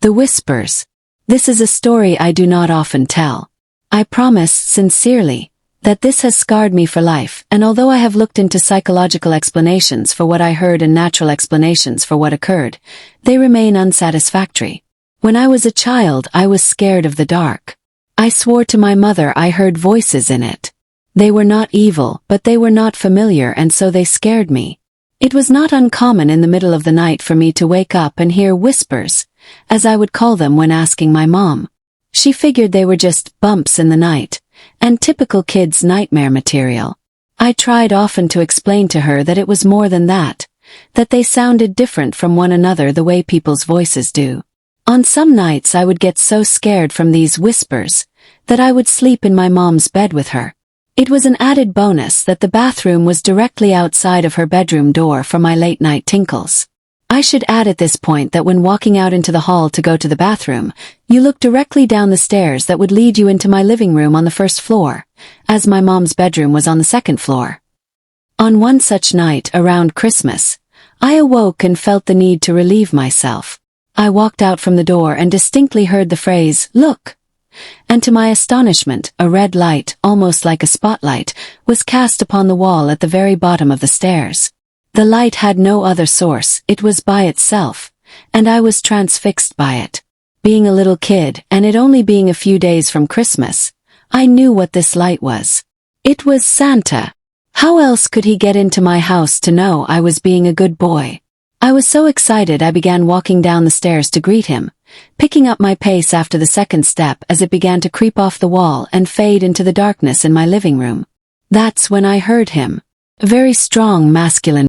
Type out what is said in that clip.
The Whispers. This is a story I do not often tell. I promise, sincerely, that this has scarred me for life, and although I have looked into psychological explanations for what I heard and natural explanations for what occurred, they remain unsatisfactory. When I was a child, I was scared of the dark. I swore to my mother I heard voices in it. They were not evil, but they were not familiar, and so they scared me. It was not uncommon in the middle of the night for me to wake up and hear whispers, as I would call them when asking my mom. She figured they were just bumps in the night, and typical kids' nightmare material. I tried often to explain to her that it was more than that they sounded different from one another the way people's voices do. On some nights I would get so scared from these whispers that I would sleep in my mom's bed with her. It was an added bonus that the bathroom was directly outside of her bedroom door for my late-night tinkles. I should add at this point that when walking out into the hall to go to the bathroom, you look directly down the stairs that would lead you into my living room on the first floor, as my mom's bedroom was on the second floor. On one such night around Christmas, I awoke and felt the need to relieve myself. I walked out from the door and distinctly heard the phrase, "Look!" And to my astonishment, a red light, almost like a spotlight, was cast upon the wall at the very bottom of the stairs. The light had no other source, it was by itself, and I was transfixed by it. Being a little kid, and it only being a few days from Christmas, I knew what this light was. It was Santa. How else could he get into my house to know I was being a good boy? I was so excited I began walking down the stairs to greet him, picking up my pace after the second step as it began to creep off the wall and fade into the darkness in my living room. That's when I heard him. A very strong masculine